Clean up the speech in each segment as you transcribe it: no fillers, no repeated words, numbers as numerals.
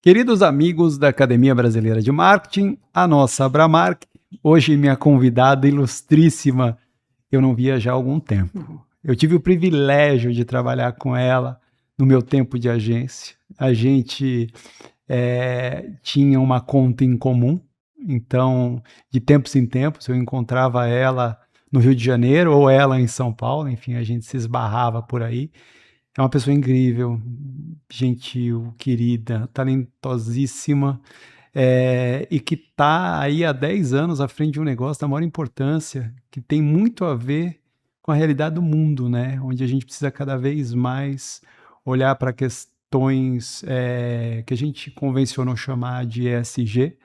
Queridos amigos da Academia Brasileira de Marketing, a nossa Abramark, hoje minha convidada ilustríssima, eu não via já há algum tempo. Eu tive o privilégio de trabalhar com ela no meu tempo de agência. A gente tinha uma conta em comum, então de tempos em tempos eu encontrava ela no Rio de Janeiro ou ela em São Paulo, enfim, a gente se esbarrava por aí. É uma pessoa incrível, gentil, querida, talentosíssima, e que está aí há 10 anos à frente de um negócio da maior importância, que tem muito a ver com a realidade do mundo, né? Onde a gente precisa cada vez mais olhar para questões que a gente convencionou chamar de ESG,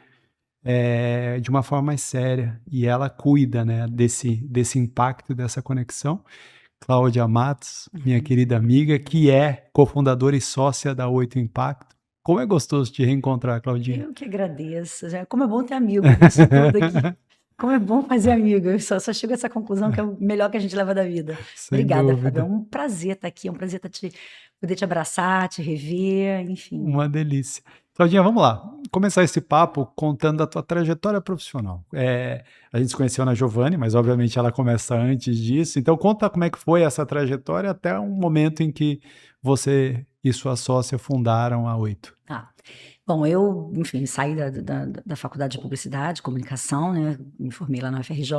de uma forma mais séria. E ela cuida, né, desse impacto, dessa conexão. Cláudia Matos, minha querida amiga, que é cofundadora e sócia da Oito Impacto. Como é gostoso te reencontrar, Claudinha. Eu que agradeço. Como é bom ter amigo nisso tudo aqui. Como é bom fazer amigo. Eu só chego a essa conclusão que é o melhor que a gente leva da vida. Sem Obrigada, Fábio. É dúvida. um prazer estar aqui. É um prazer poder te abraçar, te rever, enfim. Uma delícia. Claudinha, vamos lá. Começar esse papo contando a tua trajetória profissional. A gente se conheceu na Giovanni, mas obviamente ela começa antes disso. Então conta como é que foi essa trajetória até um momento em que você e sua sócia fundaram a Oito. Tá. Bom, eu, enfim, saí da faculdade de Publicidade, Comunicação, né? Me formei lá na UFRJ.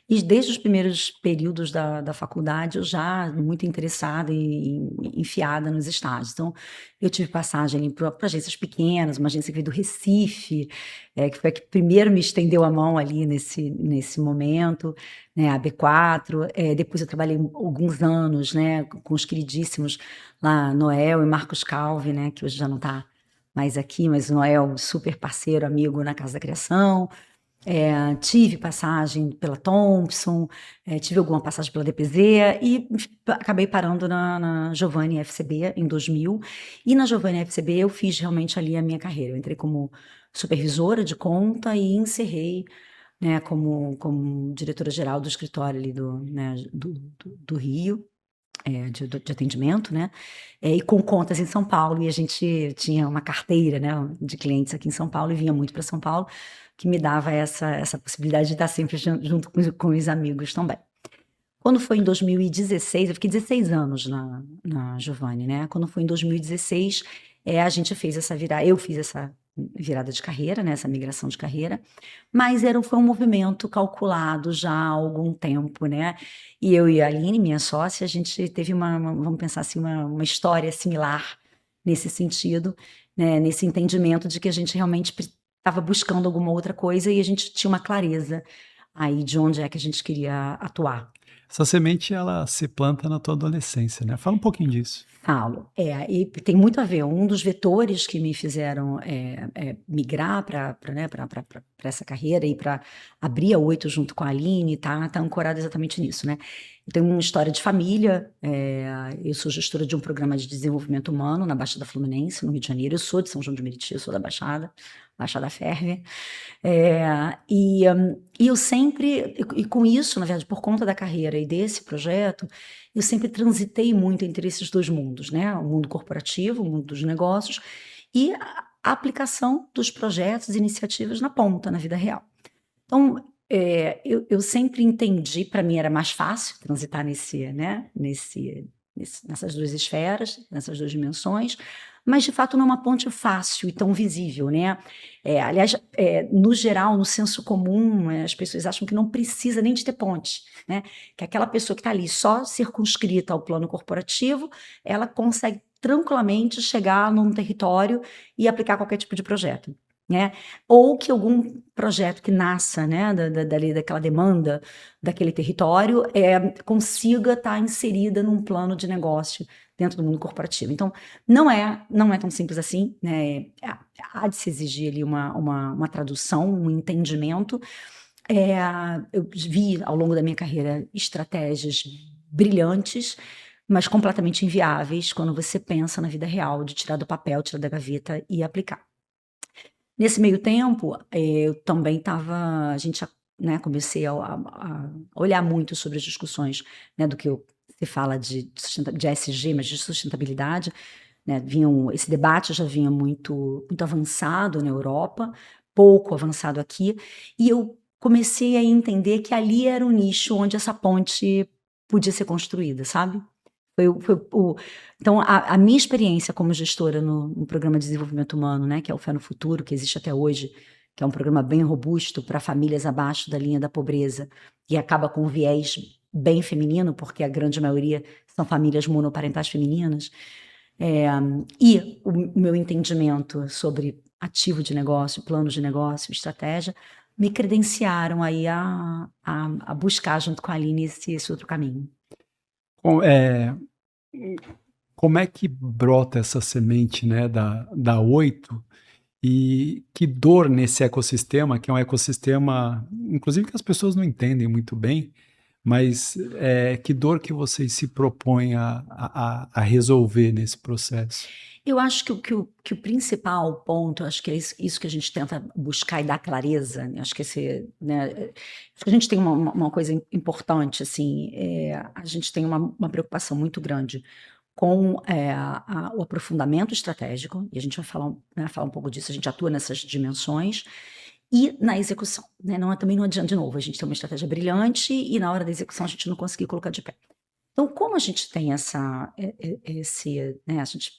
E desde os primeiros períodos da faculdade, eu já muito interessada e enfiada nos estágios. Então, eu tive passagem para agências pequenas, uma agência que veio do Recife, que foi a que primeiro me estendeu a mão ali nesse momento, né, a B4. Depois eu trabalhei alguns anos, né, com os queridíssimos lá, Noel e Marcos Calvi, né, que hoje já não está mais aqui, mas o Noel, super parceiro, amigo na Casa da Criação. Tive passagem pela Thompson, tive alguma passagem pela DPZ e acabei parando na Giovanni FCB em 2000. E na Giovanni FCB eu fiz realmente ali a minha carreira. Eu entrei como supervisora de conta e encerrei, né, como diretora-geral do escritório ali do Rio. De atendimento, né? E com contas em São Paulo, e a gente tinha uma carteira, né, de clientes aqui em São Paulo e vinha muito para São Paulo, que me dava essa possibilidade de estar sempre junto com os amigos também. Quando foi em 2016, eu fiquei 16 anos na Giovanni, né? Quando foi em 2016, a gente fez eu fiz essa virada de carreira, né? Essa migração de carreira, mas foi um movimento calculado já há algum tempo, né? E eu e a Aline, minha sócia, a gente teve vamos pensar assim, uma história similar nesse sentido, né? Nesse entendimento de que a gente realmente estava buscando alguma outra coisa e a gente tinha uma clareza aí de onde é que a gente queria atuar. Essa semente, ela se planta na tua adolescência, né? Fala um pouquinho disso. Falo. E tem muito a ver. Um dos vetores que me fizeram migrar para essa carreira e para abrir a Oito junto com a Aline, tá ancorado exatamente nisso, né? Eu tenho uma história de família. Eu sou gestora de um programa de desenvolvimento humano na Baixada Fluminense, no Rio de Janeiro. Eu sou de São João de Meriti, eu sou da Baixada Férvia. E eu sempre, e com isso, na verdade, por conta da carreira e desse projeto, eu sempre transitei muito entre esses dois mundos, né? O mundo corporativo, o mundo dos negócios, e a aplicação dos projetos e iniciativas na ponta, na vida real. Então, eu sempre entendi, para mim era mais fácil transitar nessas duas esferas, nessas duas dimensões, mas de fato não é uma ponte fácil e tão visível, né? Aliás, no geral, no senso comum, as pessoas acham que não precisa nem de ter ponte, né? Que aquela pessoa que está ali só circunscrita ao plano corporativo, ela consegue tranquilamente chegar num território e aplicar qualquer tipo de projeto, né? Ou que algum projeto que nasça, né, daquela demanda daquele território consiga estar inserida num plano de negócio dentro do mundo corporativo. Então, não é tão simples assim, né? Há de se exigir ali uma tradução, um entendimento. Eu vi ao longo da minha carreira estratégias brilhantes, mas completamente inviáveis quando você pensa na vida real, de tirar do papel, tirar da gaveta e aplicar. Nesse meio tempo, eu também estava, a gente, né, comecei a olhar muito sobre as discussões, né, do que se fala de ESG, mas de sustentabilidade, né, esse debate já vinha muito, muito avançado na Europa, pouco avançado aqui, e eu comecei a entender que ali era o nicho onde essa ponte podia ser construída, sabe? Então, a minha experiência como gestora no Programa de Desenvolvimento Humano, né, que é o Fé no Futuro, que existe até hoje, que é um programa bem robusto para famílias abaixo da linha da pobreza, e acaba com um viés bem feminino, porque a grande maioria são famílias monoparentais femininas, e o meu entendimento sobre ativo de negócio, plano de negócio, estratégia, me credenciaram aí a buscar junto com a Aline esse outro caminho. Como é que brota essa semente, né, da 8 e que dor nesse ecossistema, que é um ecossistema, inclusive que as pessoas não entendem muito bem, mas que dor que vocês se propõem a resolver nesse processo? Eu acho que o principal ponto, acho que é isso que a gente tenta buscar e dar clareza, né? Acho que né, acho que a gente tem uma coisa importante, assim, a gente tem uma preocupação muito grande com o aprofundamento estratégico, e a gente vai falar um pouco disso, a gente atua nessas dimensões, e na execução, né? Também não adianta, de novo, a gente tem uma estratégia brilhante e na hora da execução a gente não conseguir colocar de pé. Então, como a gente tem né, a gente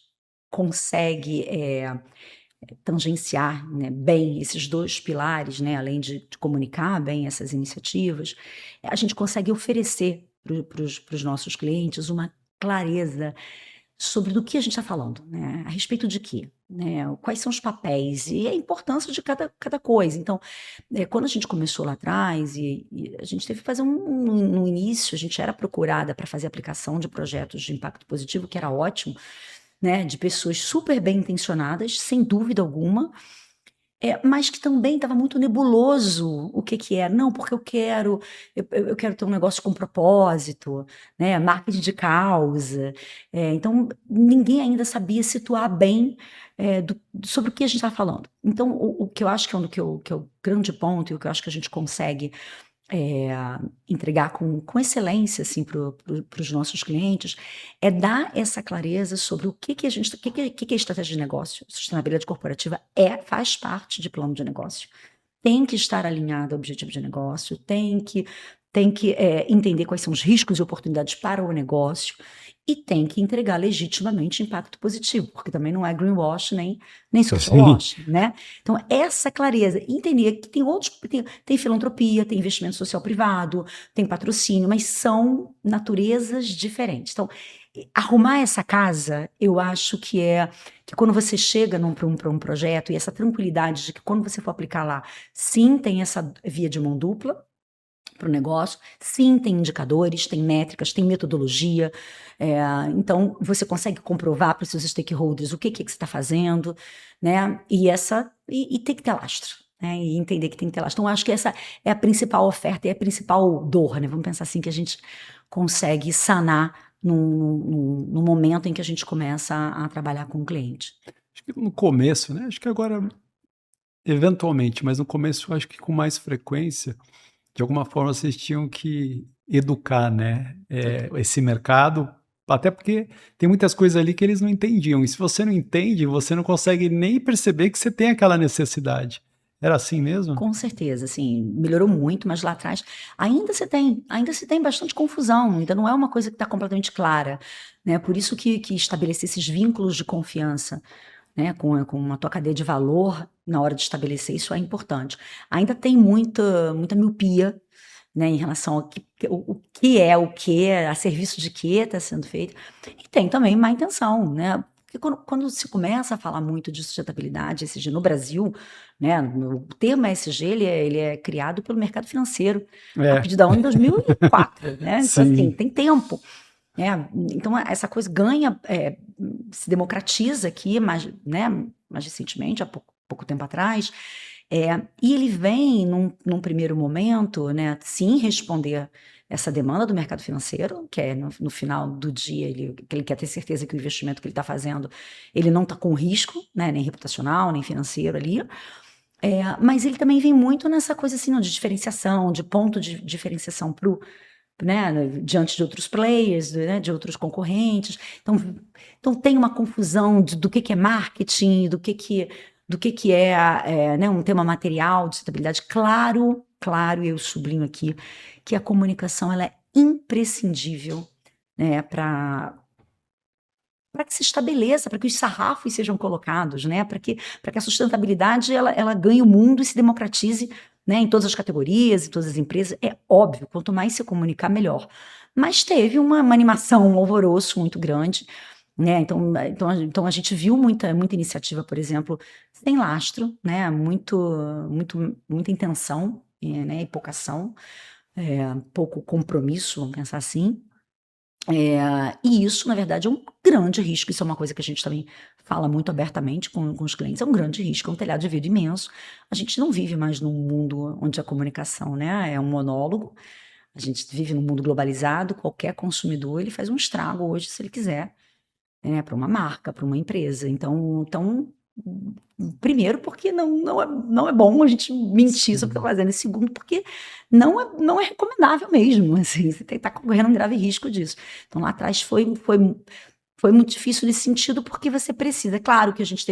consegue tangenciar, né, bem esses dois pilares, né, além de comunicar bem essas iniciativas, a gente consegue oferecer para os nossos clientes uma clareza sobre do que a gente está falando, né, a respeito de quê, né, quais são os papéis e a importância de cada coisa. Então, quando a gente começou lá atrás e a gente teve que fazer no início, a gente era procurada para fazer aplicação de projetos de impacto positivo, que era ótimo, né, de pessoas super bem intencionadas, sem dúvida alguma, mas que também estava muito nebuloso o que era. Não, porque eu quero ter um negócio com propósito, né, marketing de causa. Então, ninguém ainda sabia situar bem sobre o que a gente estava falando. Então, o que eu acho que é o grande ponto e o que eu acho que a gente consegue entregar com excelência assim, para os nossos clientes, é dar essa clareza sobre o que é estratégia de negócio. Sustentabilidade corporativa faz parte de plano de negócio. Tem que estar alinhado ao objetivo de negócio, tem que entender quais são os riscos e oportunidades para o negócio e tem que entregar legitimamente impacto positivo, porque também não é greenwash nem social wash, né? Então, essa clareza, entender que tem filantropia, tem investimento social privado, tem patrocínio, mas são naturezas diferentes. Então, arrumar essa casa, eu acho que quando você chega para um projeto e essa tranquilidade de que quando você for aplicar lá, sim, tem essa via de mão dupla para o negócio, sim, tem indicadores, tem métricas, tem metodologia, então você consegue comprovar para os seus stakeholders o que você está fazendo, né? E tem que ter lastro. Né, e entender que tem que ter lastro. Então, acho que essa é a principal oferta e a principal dor, né? Vamos pensar assim, que a gente consegue sanar no momento em que a gente começa a trabalhar com o cliente. Acho que no começo, né? Acho que agora, eventualmente, mas no começo, acho que com mais frequência, de alguma forma vocês tinham que educar, né, esse mercado, até porque tem muitas coisas ali que eles não entendiam, e se você não entende, você não consegue nem perceber que você tem aquela necessidade. Era assim mesmo? Com certeza, assim, melhorou muito, mas lá atrás ainda se tem bastante confusão, ainda não é uma coisa que está completamente clara, né? Por isso que estabelecer esses vínculos de confiança, né, com a tua cadeia de valor na hora de estabelecer isso é importante. Ainda tem muita miopia, né, em relação ao que é, a serviço de que está sendo feito, e tem também má intenção, né? Porque quando se começa a falar muito de sustentabilidade, ESG no Brasil, né, o termo ESG ele é criado pelo mercado financeiro, a pedido da ONU em 2004, né? Então, assim, tem tempo. Então, essa coisa ganha, se democratiza aqui, mais recentemente, há pouco tempo atrás, e ele vem num primeiro momento, né, sim, responder essa demanda do mercado financeiro, que é no final do dia, que ele quer ter certeza que o investimento que ele está fazendo, ele não está com risco, né, nem reputacional, nem financeiro ali, mas ele também vem muito nessa coisa assim, de diferenciação, de ponto de diferenciação para né, diante de outros players, né, de outros concorrentes. Então tem uma confusão do que é marketing, do que é, né, um tema material de sustentabilidade. Claro, eu sublinho aqui que a comunicação ela é imprescindível, né, para que se estabeleça, para que os sarrafos sejam colocados, né, para que a sustentabilidade ela ganhe o mundo e se democratize, né, em todas as categorias, em todas as empresas. É óbvio, quanto mais se comunicar, melhor. Mas teve uma animação, um alvoroço muito grande, né? Então a gente viu muita iniciativa, por exemplo, sem lastro, né? Muita intenção, né? E pouca ação, pouco compromisso, vamos pensar assim. E isso, na verdade, é um grande risco. Isso é uma coisa que a gente também fala muito abertamente com os clientes. É um grande risco, é um telhado de vidro imenso. A gente não vive mais num mundo onde a comunicação, né, é um monólogo. A gente vive num mundo globalizado. Qualquer consumidor ele faz um estrago hoje, se ele quiser, né, para uma marca, para uma empresa. Então, primeiro, porque não é bom a gente mentir sobre o que está fazendo. E segundo, porque não é recomendável mesmo. Assim, você está correndo um grave risco disso. Então, lá atrás foi muito difícil nesse sentido, porque você precisa. Claro que a gente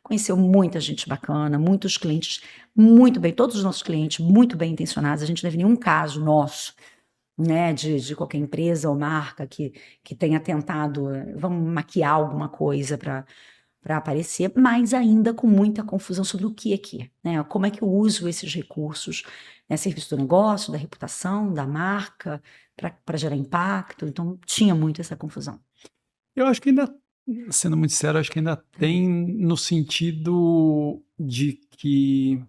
conheceu muita gente bacana, muitos clientes muito bem, todos os nossos clientes muito bem intencionados. A gente não teve nenhum caso nosso, né, de qualquer empresa ou marca que tenha tentado, vamos maquiar alguma coisa para aparecer, mas ainda com muita confusão sobre o que é que, né? Como é que eu uso esses recursos, né, serviço do negócio, da reputação, da marca, para gerar impacto. Então, tinha muito essa confusão. Eu acho que ainda, sendo muito sério, acho que ainda tem no sentido de que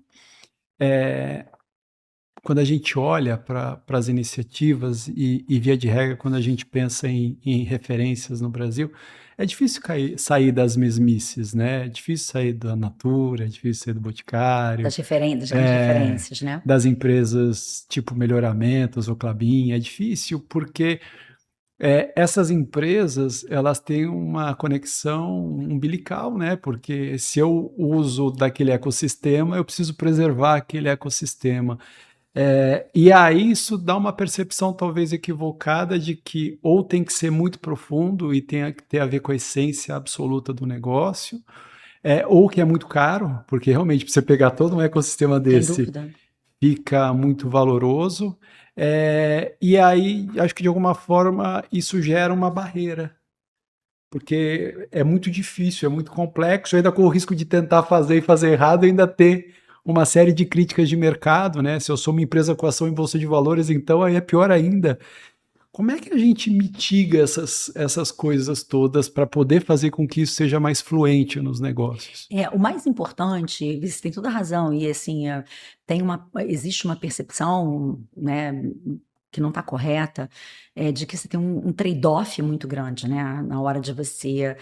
quando a gente olha para as iniciativas e via de regra, quando a gente pensa em referências no Brasil, é difícil sair das mesmices, né? É difícil sair da Natura, é difícil sair do Boticário, Das grandes referências, né? das empresas tipo Melhoramentos ou Klabin. É difícil porque essas empresas elas têm uma conexão umbilical, né? Porque se eu uso daquele ecossistema, eu preciso preservar aquele ecossistema. E aí isso dá uma percepção talvez equivocada de que ou tem que ser muito profundo e tem que ter a ver com a essência absoluta do negócio, ou que é muito caro, porque realmente para você pegar todo um ecossistema Sem desse dúvida. fica muito valoroso. E aí acho que de alguma forma isso gera uma barreira, porque é muito difícil, é muito complexo, ainda corro o risco de tentar fazer e fazer errado e ainda ter uma série de críticas de mercado, né? Se eu sou uma empresa com ação em bolsa de valores, então aí é pior ainda. Como é que a gente mitiga essas coisas todas para poder fazer com que isso seja mais fluente nos negócios? O mais importante, você tem toda a razão, e assim, existe uma percepção, né, que não está correta, de que você tem um trade-off muito grande, né, na hora de você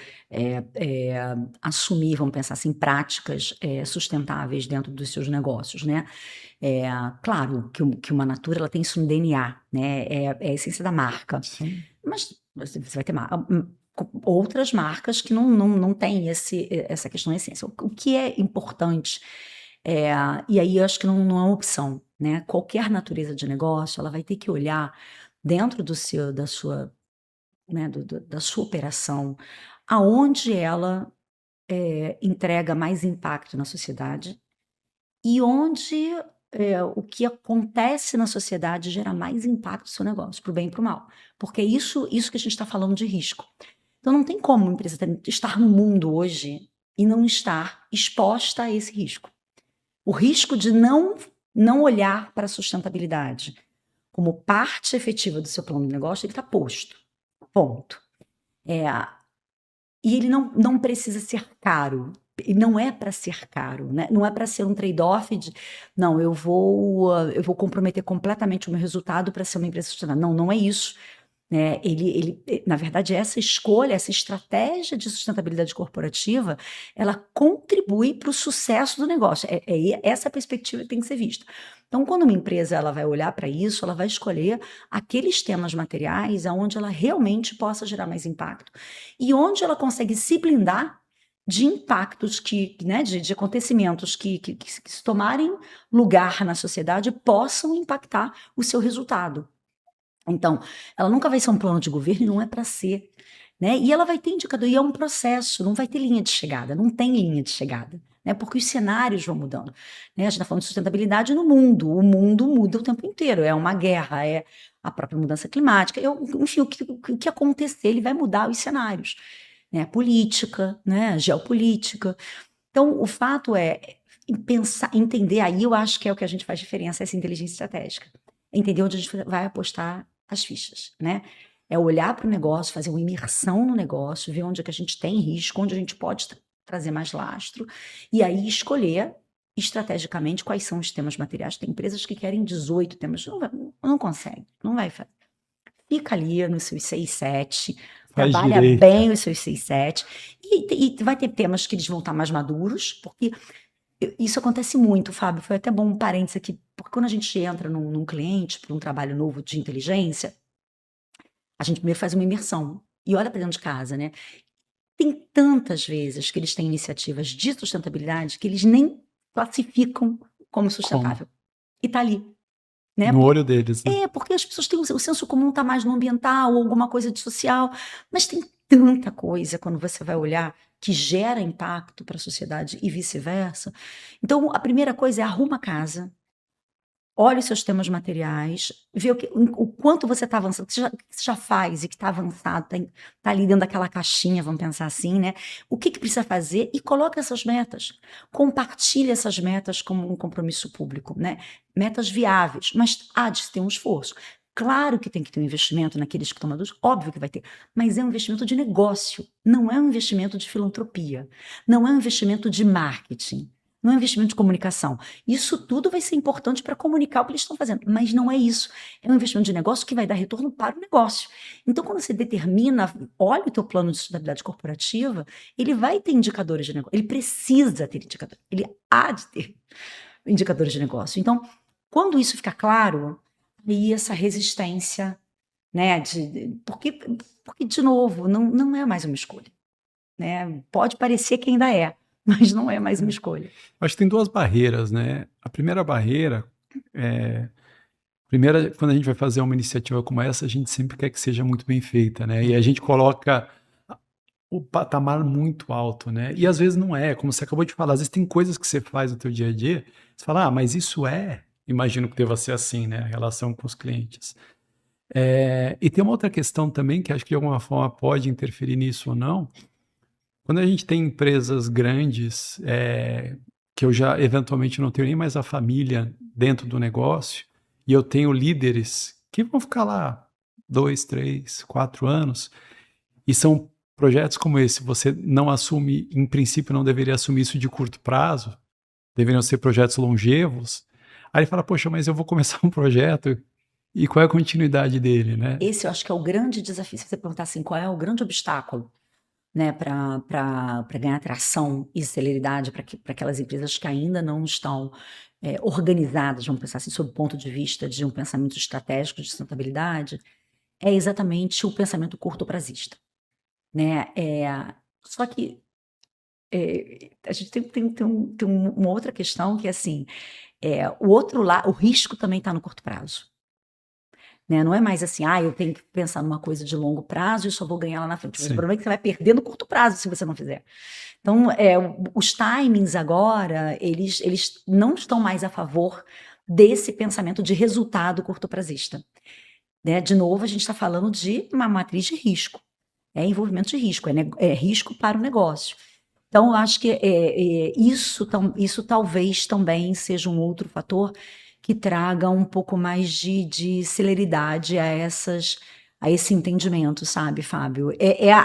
assumir, vamos pensar assim, práticas sustentáveis dentro dos seus negócios, né? Claro que uma Natura ela tem isso no DNA, né? É a essência da marca. Sim. Mas você vai ter outras marcas que não têm essa questão da essência. O que é importante, e aí eu acho que não é uma opção, né? Qualquer natureza de negócio, ela vai ter que olhar dentro da sua, né, da sua operação, aonde ela entrega mais impacto na sociedade e onde o que acontece na sociedade gera mais impacto no seu negócio, para o bem e para o mal. Porque é isso que a gente está falando de risco. Então não tem como uma empresa estar no mundo hoje e não estar exposta a esse risco. O risco de não olhar para a sustentabilidade como parte efetiva do seu plano de negócio, ele está posto. Ponto. E ele não precisa ser caro. E não é para ser caro, né? Não é para ser um trade-off de, não, eu vou comprometer completamente o meu resultado para ser uma empresa sustentável. Não é isso. Né? Na verdade, essa escolha, essa estratégia de sustentabilidade corporativa, ela contribui para o sucesso do negócio. Essa perspectiva que tem que ser vista. Então, quando uma empresa ela vai olhar para isso, ela vai escolher aqueles temas materiais aonde ela realmente possa gerar mais impacto e onde ela consegue se blindar de impactos né, de acontecimentos que se tomarem lugar na sociedade possam impactar o seu resultado. Então, ela nunca vai ser um plano de governo e não é para ser, né? E ela vai ter indicador, e é um processo, não vai ter linha de chegada, não tem linha de chegada, né? Porque os cenários vão mudando, né? A gente está falando de sustentabilidade no mundo, o mundo muda o tempo inteiro, é uma guerra, é a própria mudança climática, enfim, o que acontecer, ele vai mudar os cenários, né? Política, né? Geopolítica. Então, o fato é pensar, entender, aí eu acho que é o que a gente faz diferença, essa inteligência estratégica. Entender onde a gente vai apostar as fichas, né? É olhar para o negócio, fazer uma imersão no negócio, ver onde é que a gente tem risco, onde a gente pode trazer mais lastro, e aí escolher estrategicamente quais são os temas materiais. Tem empresas que querem 18 temas, não consegue, não vai fazer. Fica ali nos seus 6, 7, Faz trabalha direito. bem os seus 6, 7, e vai ter temas que eles vão estar mais maduros, porque isso acontece muito, Fábio. Foi até bom um parênteses aqui, porque quando a gente entra num cliente para um trabalho novo de inteligência, a gente primeiro faz uma imersão e olha para dentro de casa, né? Tem tantas vezes que eles têm iniciativas de sustentabilidade que eles nem classificam como sustentável. E tá ali, né? No olho deles, né? Porque as pessoas têm o senso comum tá mais no ambiental ou alguma coisa de social, mas tem tanta coisa quando você vai olhar que gera impacto para a sociedade e vice-versa. Então, a primeira coisa é arruma a casa, olha os seus temas materiais, vê o quanto você está avançando, que você já faz e que está avançado, tá ali dentro daquela caixinha, vamos pensar assim, né? O que precisa fazer e coloca essas metas. Compartilha essas metas como um compromisso público, né? Metas viáveis, mas há de ter um esforço. Claro que tem que ter um investimento naqueles que estão maduros, óbvio que vai ter, mas é um investimento de negócio, não é um investimento de filantropia, não é um investimento de marketing. Não é um investimento de comunicação. Isso tudo vai ser importante para comunicar o que eles estão fazendo, mas não é isso. É um investimento de negócio que vai dar retorno para o negócio. Então, quando você determina, olha o teu plano de sustentabilidade corporativa, ele vai ter indicadores de negócio. Ele precisa ter indicadores. Ele há de ter indicadores de negócio. Então, quando isso fica claro, aí essa resistência, né, porque, de novo, não é mais uma escolha. Né? Pode parecer que ainda é, mas não é mais uma escolha. Acho que tem duas barreiras, né? A primeira barreira é... quando a gente vai fazer uma iniciativa como essa, a gente sempre quer que seja muito bem feita, né? E a gente coloca o patamar muito alto, né? E às vezes não é, como você acabou de falar, às vezes tem coisas que você faz no teu dia a dia, você fala, mas isso imagino que deva ser assim, né? A relação com os clientes. E tem uma outra questão também, que acho que de alguma forma pode interferir nisso ou não. Quando a gente tem empresas grandes, que eu já eventualmente não tenho nem mais a família dentro do negócio, e eu tenho líderes que vão ficar lá 2, 3, 4 anos, e são projetos como esse, você não assume, em princípio não deveria assumir isso de curto prazo, deveriam ser projetos longevos. Aí ele fala, poxa, mas eu vou começar um projeto, e qual é a continuidade dele, né? Esse eu acho que é o grande desafio, se você perguntar assim, qual é o grande obstáculo, né, para ganhar tração e celeridade para aquelas empresas que ainda não estão organizadas, vamos pensar assim, sob o ponto de vista de um pensamento estratégico de sustentabilidade, é exatamente o pensamento curto-prazista, né? Só que a gente tem uma outra questão que é assim, o outro lado, o risco também está no curto prazo. Né? Não é mais assim, eu tenho que pensar numa coisa de longo prazo e só vou ganhar lá na frente. Mas o problema é que você vai perder no curto prazo se você não fizer. Então, os timings agora, eles não estão mais a favor desse pensamento de resultado curto-prazista. Né? De novo, a gente está falando de uma matriz de risco. É envolvimento de risco, é risco para o negócio. Então, eu acho que isso talvez também seja um outro fator que traga um pouco mais de celeridade a esse entendimento, sabe, Fábio?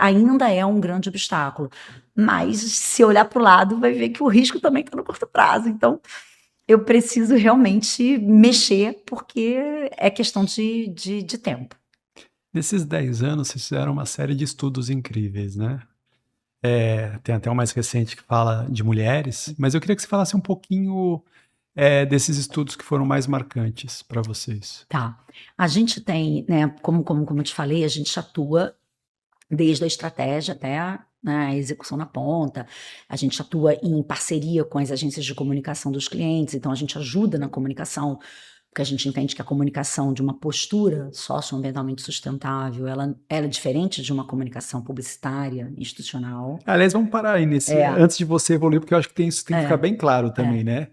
Ainda é um grande obstáculo, mas se olhar para o lado, vai ver que o risco também está no curto prazo. Então, eu preciso realmente mexer, porque é questão de tempo. Nesses 10 anos, vocês fizeram uma série de estudos incríveis, né? Tem até um mais recente que fala de mulheres, mas eu queria que você falasse um pouquinho desses estudos que foram mais marcantes para vocês. Tá. A gente tem, né, como eu te falei, a gente atua desde a estratégia até a execução na ponta. A gente atua em parceria com as agências de comunicação dos clientes, então a gente ajuda na comunicação porque a gente entende que a comunicação de uma postura socioambientalmente sustentável, ela é diferente de uma comunicação publicitária, institucional. Aliás, vamos parar aí antes de você evoluir, porque eu acho que isso tem que ficar bem claro também, né?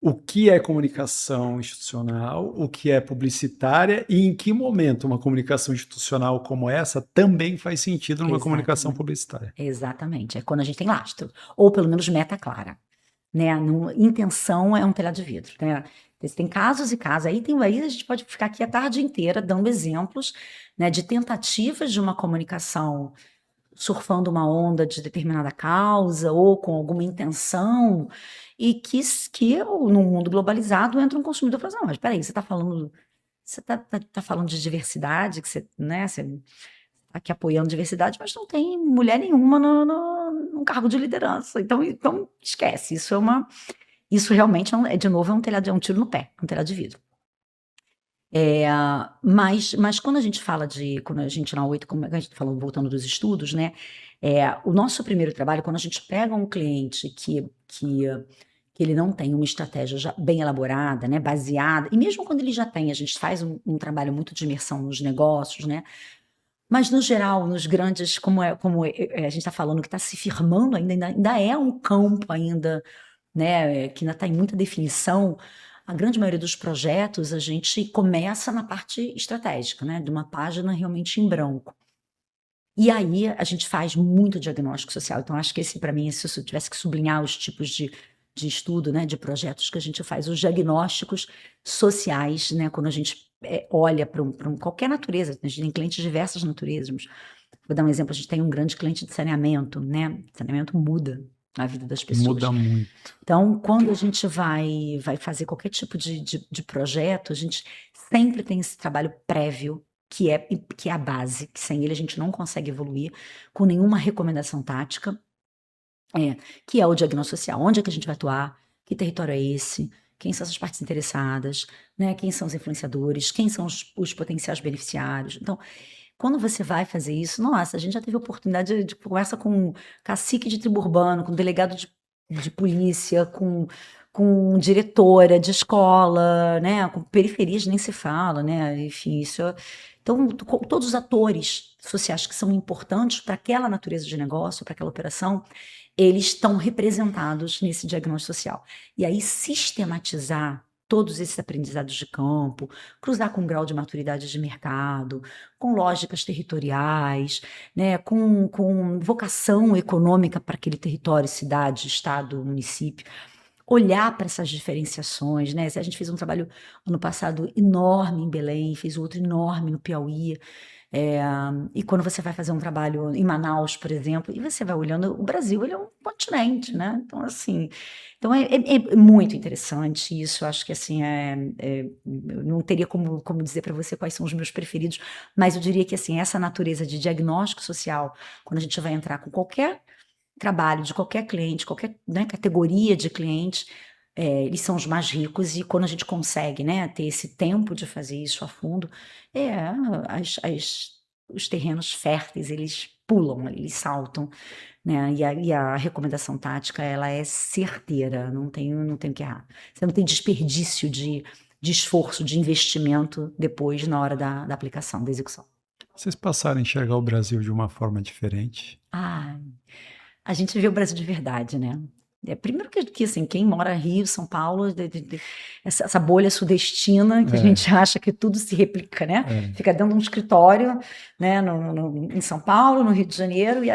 O que é comunicação institucional, o que é publicitária e em que momento uma comunicação institucional como essa também faz sentido numa comunicação publicitária. Exatamente, é quando a gente tem lastro, ou pelo menos meta clara, né? Intenção é um telhado de vidro, né? Tem casos e casos, aí a gente pode ficar aqui a tarde inteira dando exemplos, né, de tentativas de uma comunicação surfando uma onda de determinada causa ou com alguma intenção, e que no mundo globalizado entra um consumidor e fala assim, não, mas peraí, você está falando de diversidade, que você, né, você está aqui apoiando diversidade, mas não tem mulher nenhuma num cargo de liderança, então esquece, isso realmente, de novo, é um tiro no pé, um telhado de vidro. Mas quando a gente fala quando a gente na 8, como a gente falou, voltando dos estudos, né? O nosso primeiro trabalho, quando a gente pega um cliente que ele não tem uma estratégia já bem elaborada, né, baseada, e mesmo quando ele já tem, a gente faz um trabalho muito de imersão nos negócios, né? Mas no geral, nos grandes, como a gente está falando, que está se firmando ainda é um campo ainda, né, que ainda está em muita definição. A grande maioria dos projetos, a gente começa na parte estratégica, né, de uma página realmente em branco. E aí a gente faz muito diagnóstico social. Então, acho que para mim, se eu tivesse que sublinhar os tipos de estudo, né, de projetos que a gente faz, os diagnósticos sociais, né, quando a gente olha para qualquer natureza, a gente tem clientes de diversas naturezas. Vou dar um exemplo, a gente tem um grande cliente de saneamento, né? Saneamento muda a vida das pessoas. Muda muito. Então, quando a gente vai fazer qualquer tipo de projeto, a gente sempre tem esse trabalho prévio, que é a base, que sem ele a gente não consegue evoluir com nenhuma recomendação tática, que é o diagnóstico social. Onde é que a gente vai atuar? Que território é esse? Quem são as partes interessadas? Né? Quem são os influenciadores? Quem são os potenciais beneficiários? Então, quando você vai fazer isso, nossa, a gente já teve oportunidade de conversa com cacique de tribo urbano, com delegado de polícia, com diretora de escola, né? Com periferias nem se fala, né? Enfim, então, todos os atores sociais que são importantes para aquela natureza de negócio, para aquela operação, eles estão representados nesse diagnóstico social. E aí, sistematizar todos esses aprendizados de campo, cruzar com grau de maturidade de mercado, com lógicas territoriais, né, com vocação econômica para aquele território, cidade, estado, município, olhar para essas diferenciações, né? A gente fez um trabalho ano passado enorme em Belém, fez outro enorme no Piauí, e quando você vai fazer um trabalho em Manaus, por exemplo, e você vai olhando, o Brasil, ele é um continente, né? Então, assim, é muito interessante isso. Acho que, assim, eu não teria como dizer para você quais são os meus preferidos, mas eu diria que, assim, essa natureza de diagnóstico social, quando a gente vai entrar com qualquer trabalho de qualquer cliente, qualquer, né, categoria de cliente, eles são os mais ricos, e quando a gente consegue, né, ter esse tempo de fazer isso a fundo, os terrenos férteis, eles pulam, eles saltam, né, e a recomendação tática, ela é certeira, não tem que errar. Você não tem desperdício de esforço, de investimento depois, na hora da aplicação, da execução. Vocês passaram a enxergar o Brasil de uma forma diferente? A gente vê o Brasil de verdade, né? Primeiro que assim, quem mora Rio, São Paulo, essa bolha sudestina, que a gente acha que tudo se replica, né? Fica dentro de um escritório, né, em São Paulo, no Rio de Janeiro, e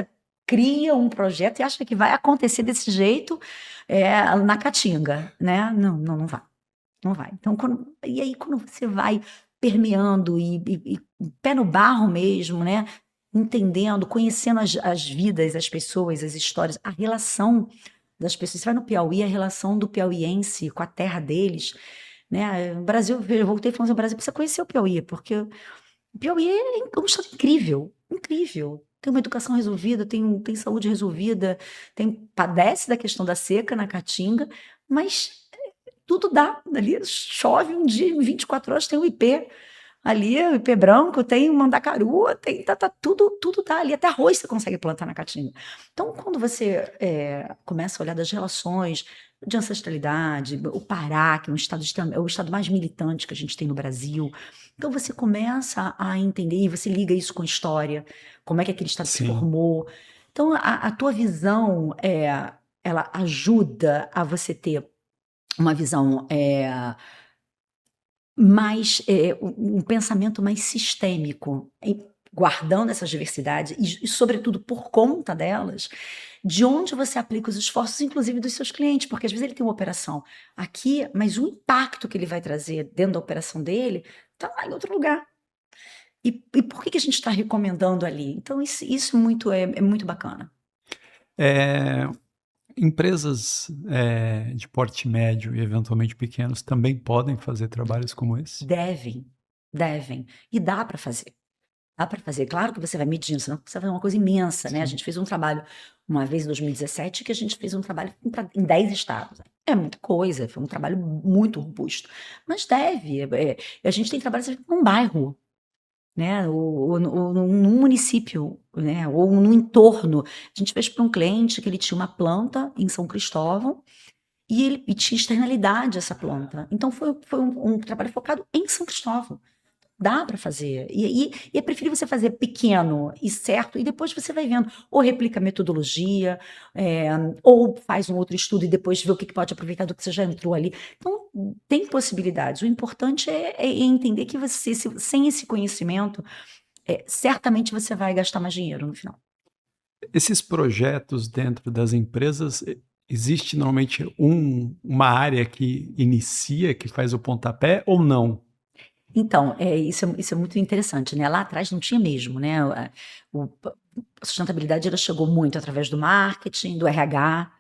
cria um projeto e acha que vai acontecer desse jeito na Caatinga, né? Não vai. Não vai. Então, e aí quando você vai permeando e pé no barro mesmo, né? Entendendo, conhecendo as vidas, as pessoas, as histórias, a relação das pessoas. Você vai no Piauí, a relação do piauiense com a terra deles, né? O Brasil, eu voltei falando, o Brasil precisa conhecer o Piauí, porque o Piauí é um estado incrível, incrível. Tem uma educação resolvida, tem saúde resolvida, padece da questão da seca na Caatinga, mas tudo dá ali, chove um dia, em 24 horas tem um IP. Ali, o ipê branco, tem mandacaru, tudo tá ali, até arroz você consegue plantar na Caatinga. Então, quando você começa a olhar das relações de ancestralidade, o Pará, que é é o estado mais militante que a gente tem no Brasil, então você começa a entender, e você liga isso com história, como é que aquele estado se Sim, formou. Então, a tua visão, ela ajuda a você ter uma visão um pensamento mais sistêmico, guardando essas diversidades e, sobretudo, por conta delas, de onde você aplica os esforços, inclusive dos seus clientes, porque às vezes ele tem uma operação aqui, mas o impacto que ele vai trazer dentro da operação dele está lá em outro lugar. E por que a gente está recomendando ali? Então, isso é muito bacana. É, empresas de porte médio e eventualmente pequenos também podem fazer trabalhos como esse? Devem. E dá para fazer. Dá para fazer. Claro que você vai medindo, senão você vai fazer uma coisa imensa, né? A Sim. gente fez um trabalho uma vez em 2017 que a gente fez um trabalho em 10 estados. É muita coisa, foi um trabalho muito robusto. Mas deve. A gente tem trabalho num bairro, né? Ou num município, né? Ou no entorno. A gente fez para um cliente que ele tinha uma planta em São Cristóvão e tinha externalidade essa planta. Então foi um trabalho focado em São Cristóvão. Dá para fazer. E é preferível você fazer pequeno e certo, e depois você vai vendo. Ou replica a metodologia, ou faz um outro estudo e depois vê o que pode aproveitar do que você já entrou ali. Então, tem possibilidades. O importante é entender que você, sem esse conhecimento, certamente você vai gastar mais dinheiro no final. Esses projetos dentro das empresas, existe normalmente uma área que inicia, que faz o pontapé ou não? Então, isso é muito interessante, né? Lá atrás não tinha mesmo, né? A sustentabilidade ela chegou muito através do marketing, do RH,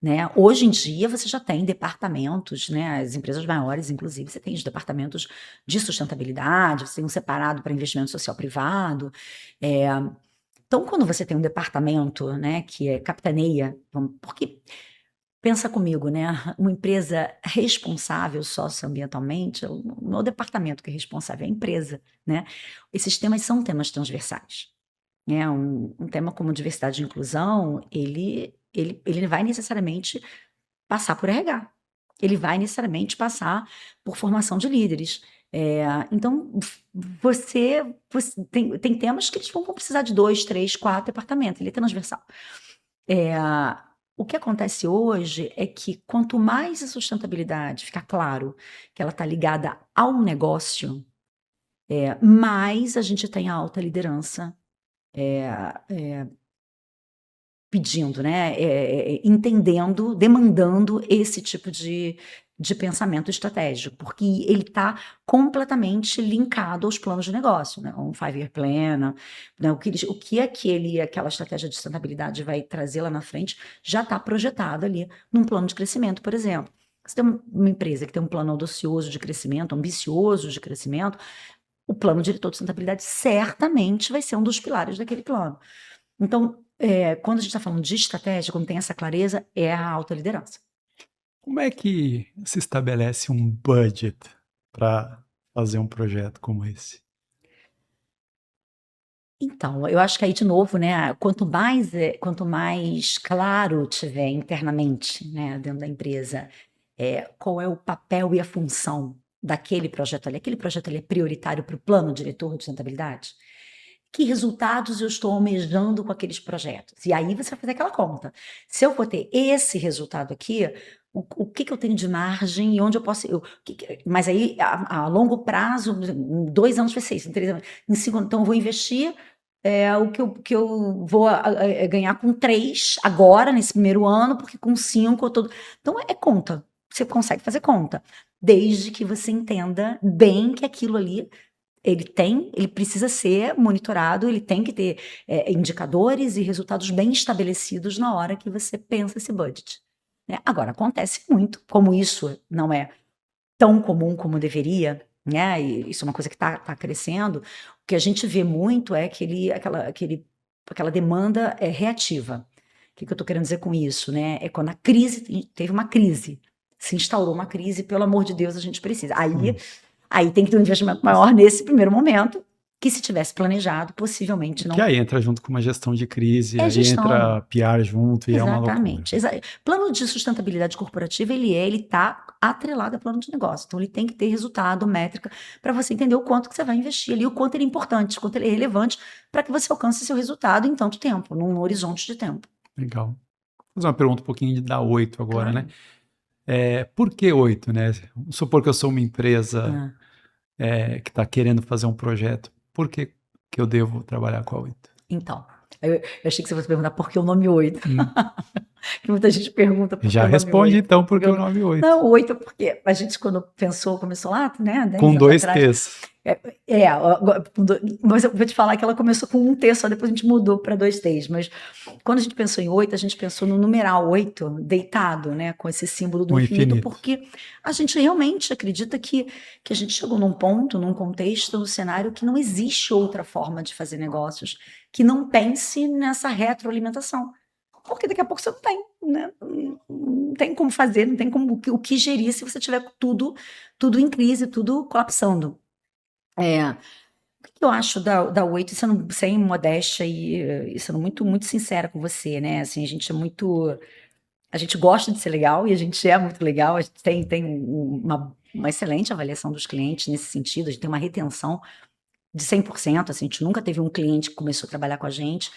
né? Hoje em dia você já tem departamentos, né? As empresas maiores, inclusive, você tem os departamentos de sustentabilidade, você tem um separado para investimento social privado. É, então, quando você tem um departamento, né, que capitaneia, porque pensa comigo, né? Uma empresa responsável socioambientalmente, não é o departamento que é responsável, é a empresa, né? Esses temas são temas transversais, né? Um tema como diversidade e inclusão, ele vai necessariamente passar por RH, ele vai necessariamente passar por formação de líderes. Então, você tem temas que eles vão precisar de 2, 3, 4 departamentos, ele é transversal. É, o que acontece hoje é que quanto mais a sustentabilidade ficar claro que ela está ligada ao negócio, mais a gente tem a alta liderança pedindo, né, entendendo, demandando esse tipo de pensamento estratégico, porque ele está completamente linkado aos planos de negócio, né, um 5-year plan, né, o que aquela estratégia de sustentabilidade vai trazer lá na frente já está projetado ali num plano de crescimento, por exemplo. Você tem uma empresa que tem um plano audacioso de crescimento, ambicioso de crescimento, o plano diretor de sustentabilidade certamente vai ser um dos pilares daquele plano. Então, quando a gente está falando de estratégia, quando tem essa clareza, é a alta liderança. Como é que se estabelece um budget para fazer um projeto como esse? Então, eu acho que aí, de novo, né, quanto mais claro tiver internamente, né, dentro da empresa, qual é o papel e a função daquele projeto ali. Aquele projeto ali é prioritário para o plano diretor de sustentabilidade? Que resultados eu estou almejando com aqueles projetos? E aí você vai fazer aquela conta. Se eu for ter esse resultado aqui, o que eu tenho de margem e onde eu posso. Mas aí, a longo prazo, em 2 anos vai ser isso, em 3 anos. Em 5 anos, então eu vou investir o que eu vou ganhar com 3 agora, nesse primeiro ano, porque com 5 eu tô. Então é conta. Você consegue fazer conta. Desde que você entenda bem que aquilo ali ele precisa ser monitorado, ele tem que ter indicadores e resultados bem estabelecidos na hora que você pensa esse budget, né? Agora, acontece muito, como isso não é tão comum como deveria, né? E isso é uma coisa que está crescendo. O que a gente vê muito é aquela demanda reativa. O que eu estou querendo dizer com isso, né? É quando teve uma crise, se instaurou uma crise, pelo amor de Deus, a gente precisa. Aí Aí tem que ter um investimento maior nesse primeiro momento, que se tivesse planejado, possivelmente não. Que aí entra junto com uma gestão de crise, É aí gestão. entra PR junto e é uma loucura. Exatamente. Plano de sustentabilidade corporativa, ele está atrelado a plano de negócio. Então, ele tem que ter resultado, métrica, para você entender o quanto que você vai investir ali, o quanto ele é importante, o quanto ele é relevante, para que você alcance seu resultado em tanto tempo, num horizonte de tempo. Legal. Vou fazer uma pergunta um pouquinho da 8 agora, Claro. né? Por que 8, né? Vamos supor que eu sou uma empresa que está querendo fazer um projeto. Por que eu devo trabalhar com a 8? Então, eu achei que você fosse perguntar por que o nome 8. Que muita gente pergunta por que o Já nome responde 8. então por que o nome 8. Não, 8 é porque a gente quando começou lá, né, 10 Com anos 2 atrás. T's. Mas eu vou te falar que ela começou com 1 T, só depois a gente mudou para 2 T's. Mas quando a gente pensou em 8, a gente pensou no numeral 8, deitado, né, com esse símbolo do O infinito, infinito. porque a gente realmente acredita que a gente chegou num ponto, num contexto, num cenário que não existe outra forma de fazer negócios que não pense nessa retroalimentação. Porque daqui a pouco você não tem, né? Não tem como fazer, não tem como o que gerir se você tiver tudo em crise, tudo colapsando. O que eu acho da 8, sem modéstia e sendo muito, muito sincera com você, né? Assim, a gente gosta de ser legal e a gente é muito legal, a gente tem uma excelente avaliação dos clientes nesse sentido, a gente tem uma retenção de 100%, assim, a gente nunca teve um cliente que começou a trabalhar com a gente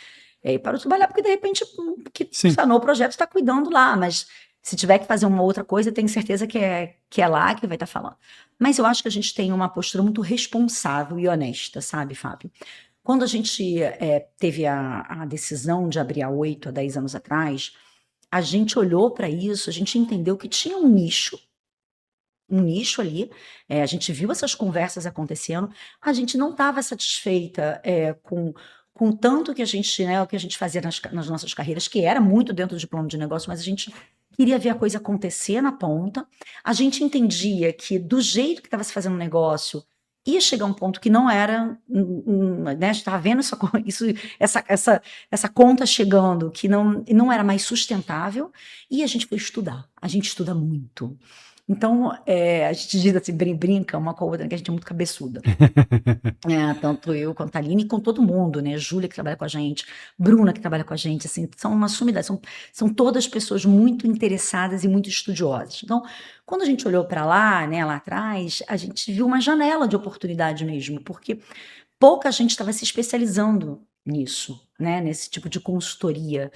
e parou de trabalhar porque de repente que sanou o projeto está cuidando lá, mas se tiver que fazer uma outra coisa, tenho certeza que é lá que vai estar falando. Mas eu acho que a gente tem uma postura muito responsável e honesta, sabe, Fábio? Quando a gente teve a decisão de abrir a 8 há 10 anos atrás, a gente olhou para isso, a gente entendeu que tinha um nicho ali, a gente viu essas conversas acontecendo, a gente não estava satisfeita com tanto que a gente, né, o que a gente fazia nas nossas carreiras, que era muito dentro de plano de negócio, mas a gente queria ver a coisa acontecer na ponta. A gente entendia que do jeito que estava se fazendo o negócio, ia chegar um ponto que não era, né, a gente estava vendo essa conta chegando, que não era mais sustentável, e a gente foi estudar. A gente estuda muito. Então, a gente diz assim, brinca uma com a outra, que a gente é muito cabeçuda. Tanto eu quanto a Aline e com todo mundo, né? Júlia, que trabalha com a gente, Bruna, que trabalha com a gente, assim, são uma sumidade, são todas pessoas muito interessadas e muito estudiosas. Então, quando a gente olhou para lá, né, lá atrás, a gente viu uma janela de oportunidade mesmo, porque pouca gente estava se especializando nisso, né? Nesse tipo de consultoria.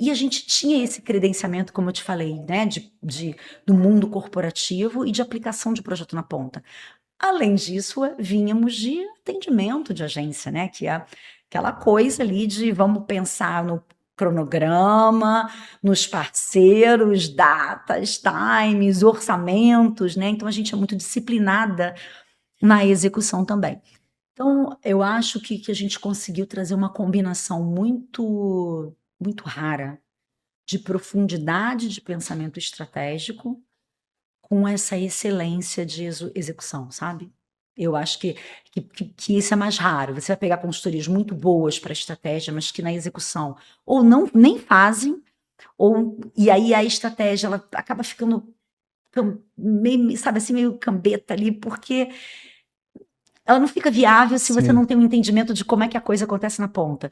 E a gente tinha esse credenciamento, como eu te falei, né, do mundo corporativo e de aplicação de projeto na ponta. Além disso, vínhamos de atendimento de agência, né, que é aquela coisa ali de vamos pensar no cronograma, nos parceiros, datas, times, orçamentos, né? Então a gente é muito disciplinada na execução também. Então, eu acho que a gente conseguiu trazer uma combinação muito, muito rara de profundidade de pensamento estratégico com essa excelência de execução, sabe? Eu acho que isso é mais raro. Você vai pegar consultorias muito boas para estratégia, mas que na execução ou não nem fazem, e aí a estratégia ela acaba ficando meio, sabe assim, meio cambeta ali, porque ela não fica viável se você não tem um entendimento de como é que a coisa acontece na ponta,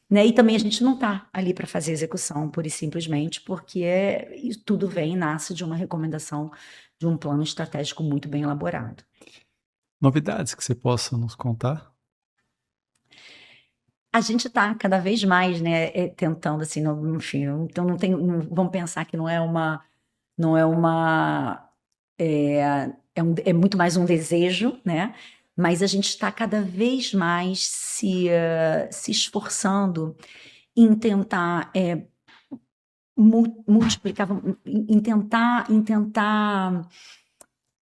né? E também a gente não está ali para fazer execução, pura e simplesmente, porque tudo nasce de uma recomendação de um plano estratégico muito bem elaborado. Novidades que você possa nos contar? A gente está cada vez mais, né, tentando assim, enfim, então vamos pensar que não é muito mais um desejo, né? Mas a gente está cada vez mais se esforçando em tentar multiplicar, em tentar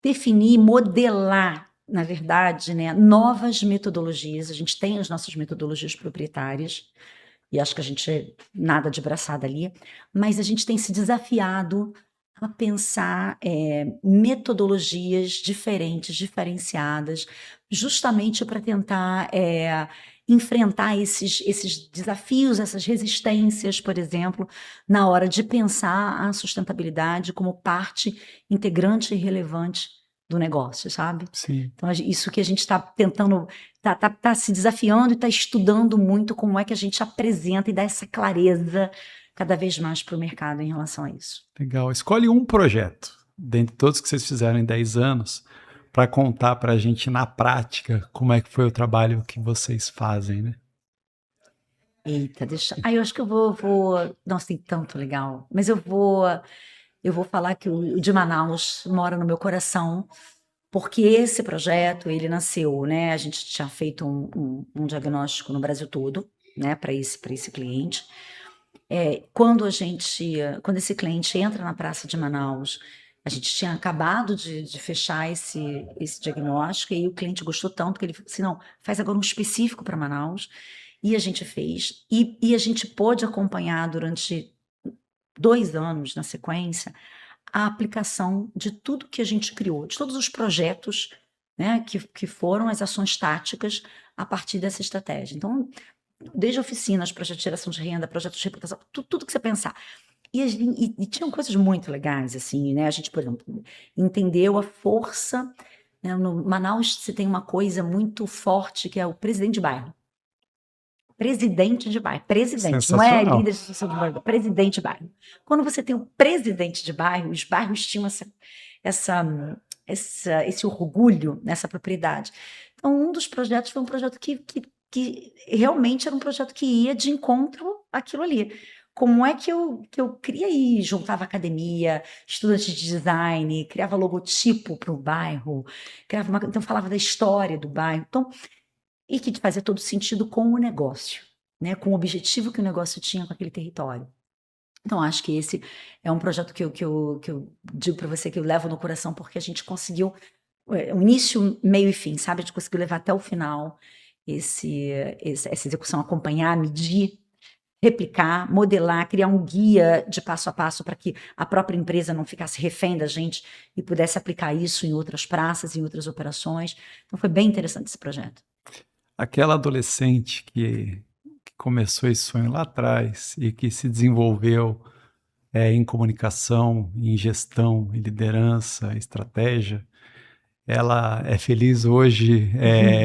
definir, modelar, na verdade, né, novas metodologias. A gente tem as nossas metodologias proprietárias, e acho que a gente é nada de braçada ali, mas a gente tem se desafiado a pensar metodologias diferentes, diferenciadas, justamente para tentar enfrentar esses desafios, essas resistências, por exemplo, na hora de pensar a sustentabilidade como parte integrante e relevante do negócio, sabe? Sim. Então, isso que a gente está tentando, tá se desafiando e está estudando muito como é que a gente apresenta e dá essa clareza cada vez mais para o mercado em relação a isso. Legal. Escolhe um projeto, dentre todos que vocês fizeram em 10 anos, para contar para a gente na prática como é que foi o trabalho que vocês fazem, né? Eita, deixa. Eu acho que eu vou. Nossa, tem tanto legal. Mas eu vou falar que o de Manaus mora no meu coração, porque esse projeto, ele nasceu, né? A gente tinha feito um diagnóstico no Brasil todo, né, para esse cliente. Quando esse cliente entra na Praça de Manaus, a gente tinha acabado de fechar esse diagnóstico, e aí o cliente gostou tanto que ele falou assim, não, faz agora um específico para Manaus, e a gente fez, e a gente pôde acompanhar durante 2 anos na sequência a aplicação de tudo que a gente criou, de todos os projetos, né, que foram as ações táticas a partir dessa estratégia. Então, desde oficinas, projeto de geração de renda, projetos de reputação, tudo que você pensar. E tinham coisas muito legais, assim, né? A gente, por exemplo, entendeu a força, né? No Manaus você tem uma coisa muito forte que é o presidente de bairro. Presidente de bairro, presidente, não é Sensacional. líder de associação de bairro, presidente de bairro. Quando você tem o presidente de bairro, os bairros tinham esse orgulho nessa propriedade. Então, um dos projetos foi um projeto que realmente era um projeto que ia de encontro àquilo ali. Como é que eu queria ir, juntava academia, estudantes de design, criava logotipo para o bairro, então falava da história do bairro. Então, e que fazia todo sentido com o negócio, né? Com o objetivo que o negócio tinha com aquele território. Então, acho que esse é um projeto que eu digo para você que eu levo no coração, porque a gente conseguiu o início, meio e fim, sabe? A gente conseguiu levar até o final essa execução, acompanhar, medir, replicar, modelar, criar um guia de passo a passo para que a própria empresa não ficasse refém da gente e pudesse aplicar isso em outras praças, em outras operações. Então, foi bem interessante esse projeto. Aquela adolescente que começou esse sonho lá atrás e que se desenvolveu em comunicação, em gestão, em liderança, estratégia, ela é feliz hoje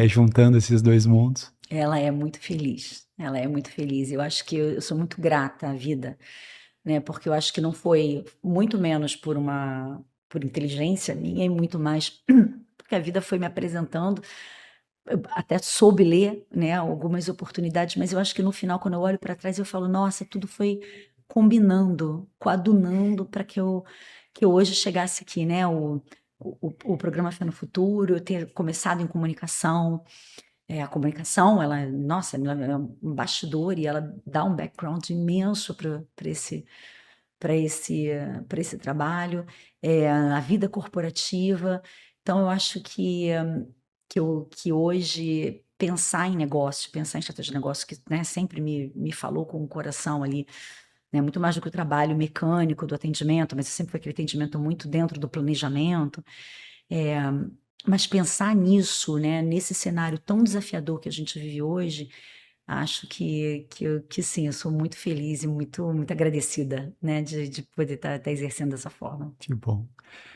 juntando esses dois mundos? Ela é muito feliz. Ela é muito feliz. Eu acho que eu sou muito grata à vida, né? Porque eu acho que não foi muito menos por inteligência minha e muito mais porque a vida foi me apresentando. Eu até soube ler, né, algumas oportunidades, mas eu acho que no final, quando eu olho para trás, eu falo, nossa, tudo foi combinando, coadunando para que eu hoje chegasse aqui, né? O programa Fé no Futuro, eu ter começado em comunicação. A comunicação, nossa, ela é um bastidor e ela dá um background imenso para esse trabalho, a vida corporativa. Então, eu acho que hoje pensar em negócio, pensar em estratégia de negócio, que, né, sempre me falou com o coração ali, né, muito mais do que o trabalho mecânico do atendimento, mas sempre foi aquele atendimento muito dentro do planejamento. Mas pensar nisso, né, nesse cenário tão desafiador que a gente vive hoje, acho que sim, eu sou muito feliz e muito agradecida, né, de poder estar exercendo dessa forma. Que bom.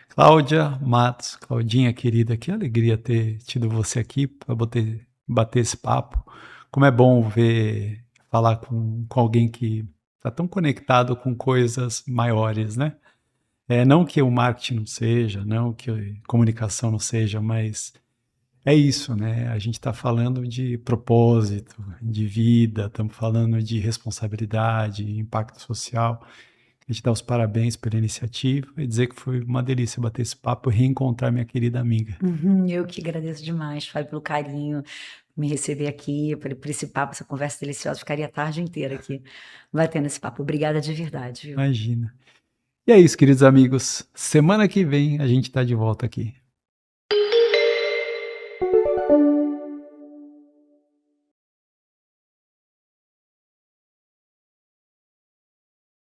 Cláudia Matos, Claudinha querida, que alegria ter tido você aqui para bater esse papo. Como é bom falar com alguém que está tão conectado com coisas maiores, né? Não que o marketing não seja, não que a comunicação não seja, mas é isso, né? A gente está falando de propósito, de vida, estamos falando de responsabilidade, impacto social. A gente dá os parabéns pela iniciativa e dizer que foi uma delícia bater esse papo e reencontrar minha querida amiga. Eu que agradeço demais, Fábio, pelo carinho, me receber aqui, por esse papo, essa conversa deliciosa. Ficaria a tarde inteira aqui batendo esse papo. Obrigada de verdade, viu? Imagina. E é isso, queridos amigos. Semana que vem a gente está de volta aqui.